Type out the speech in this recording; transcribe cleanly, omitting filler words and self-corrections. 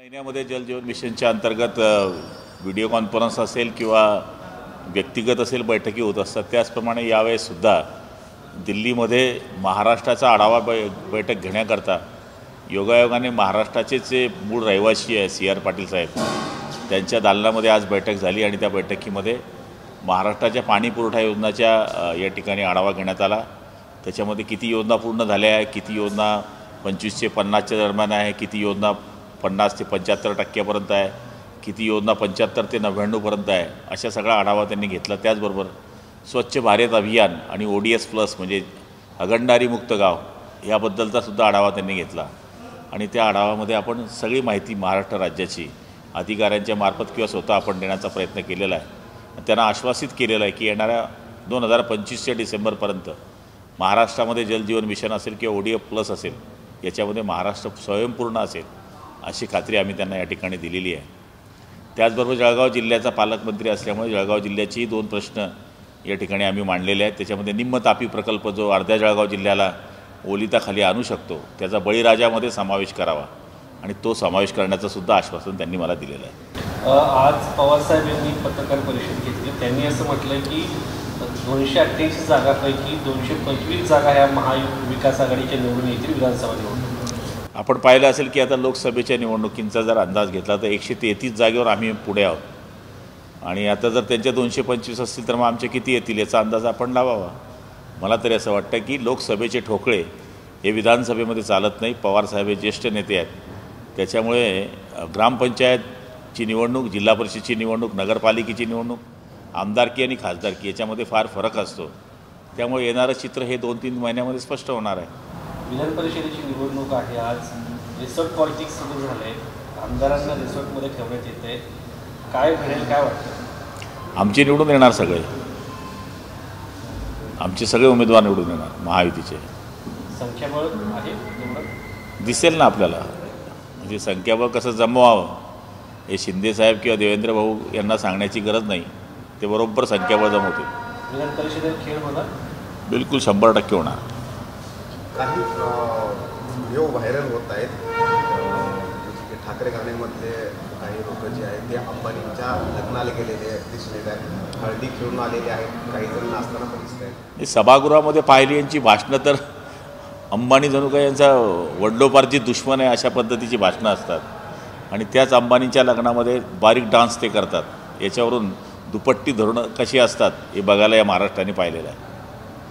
महिन्यामध्ये जल जीवन मिशनच्या अंतर्गत व्हिडिओ कॉन्फरन्स असेल किंवा व्यक्तिगत असेल बैठकी होत असतात। त्याचप्रमाणे यावेळेसुद्धा दिल्लीमध्ये महाराष्ट्राचा आढावा बैठक घेण्याकरता योगायोगाने महाराष्ट्राचे जे मूळ रहिवासी आहे CR पाटील साहेब त्यांच्या दालनामध्ये आज बैठक झाली आणि त्या बैठकीमध्ये महाराष्ट्राच्या पाणी पुरवठा योजनाच्या या ठिकाणी आढावा घेण्यात आला। त्याच्यामध्ये किती योजना पूर्ण झाल्या आहे, किती योजना 25 ते 50च्या दरम्यान आहे, किती योजना 50 ते 75% आहे, किती योजना 75 ते 99% आहे, अशा सगळा आढावा त्यांनी घेतला। त्याचबरोबर स्वच्छ भारत अभियान आणि ODS प्लस म्हणजे हगणदारी मुक्त गाव याबद्दलचा सुद्धा आढावा त्यांनी घेतला आणि त्या आढावामध्ये आपण सगळी माहिती महाराष्ट्र राज्याची अधिकाऱ्यांच्या मार्फत किंवा स्वतः आपण देण्याचा प्रयत्न केलेला आहे। त्यांना आश्वासित केलेलं आहे की येणाऱ्या 2025 डिसेंबरपर्यंत महाराष्ट्रामध्ये जलजीवन मिशन असेल किंवा ODF प्लस असेल याच्यामध्ये महाराष्ट्र स्वयंपूर्ण असेल अशी खात्री आम्ही त्यांना या ठिकाणी दिलेली आहे। त्याचबरोबर जळगाव जिल्ह्याचा पालकमंत्री असल्यामुळे जळगाव जिल्ह्याचेही 2 प्रश्न या ठिकाणी आम्ही मांडलेले आहेत। त्याच्यामध्ये निम्न तापी प्रकल्प जो अर्ध्या जळगाव जिल्ह्याला ओलिताखाली आणू शकतो त्याचा बळीराजामध्ये समावेश करावा आणि तो समावेश करण्याचं सुद्धा आश्वासन त्यांनी मला दिलेलं आहे। आज पवारसाहेब यांनी पत्रकार परिषद घेतली, त्यांनी असं म्हटलं की 288 जागांपैकी 225 जागा ह्या महाविकास आघाडीच्या निवडून येतील विधानसभा निवडणूक। आपण पाहिलं असेल की आता लोकसभेच्या निवडणुकींचा जर अंदाज घेतला तर 133 जागेवर आम्ही पुढे आहोत आणि आता जर त्यांच्या 225 असतील तर मग आमचे किती येतील याचा अंदाज आपण लावावा। मला तरी असं वाटतं की लोकसभेचे ठोकळे हे विधानसभेमध्ये चालत नाही। पवारसाहेब हे ज्येष्ठ नेते आहेत, त्याच्यामुळे ग्रामपंचायतची निवडणूक, जिल्हा परिषदेची निवडणूक, नगरपालिकेची निवडणूक, आमदारकी आणि खासदारकी याच्यामध्ये फार फरक असतो। त्यामुळे येणारं चित्र हे 2-3 महिन्यामध्ये स्पष्ट होणार आहे। विधान परिषदेची निवडणूक आहे, आज रिसॉर्ट पॉलिटिक्स सुरू झाले, आमदारांना रिसॉर्टमध्ये ठेवण्यात येते, काय घडेल काय वाटतं? आमचे निवडून येणार सगळे, आमचे सगळे उमेदवार निवडून येणार महायुतीचे। संख्याबळ आहे तेवढं दिसेल ना आपल्याला, म्हणजे संख्याबळ कसं जमवावं हे शिंदेसाहेब किंवा देवेंद्र भाऊ यांना सांगण्याची गरज नाही, ते बरोबर संख्याबळ जमवते। विधान परिषदेत खेळ होणार बिलकुल 100% होणार। काही व्हिडिओ व्हायरल होत आहेत, ठाकरे घराण्यामधले काही लोक जे आहेत ते अंबानींच्या लग्नाला गेलेले दिसलेले आहेत, हळदी खेळून आलेले आहेत, काही जण नाचताना पण दिसत आहेत। सभागृहामध्ये पाहिली यांची भाषणं तर अंबानी जणू काही यांचा वडलोपार्जित दुश्मन आहे अशा पद्धतीची भाषणं असतात आणि त्याच अंबानींच्या लग्नामध्ये बारीक डान्स ते करतात। याच्यावरून दुपट्टी धोरणं कशी असतात हे बघायला या महाराष्ट्राने पाहिलेलं आहे।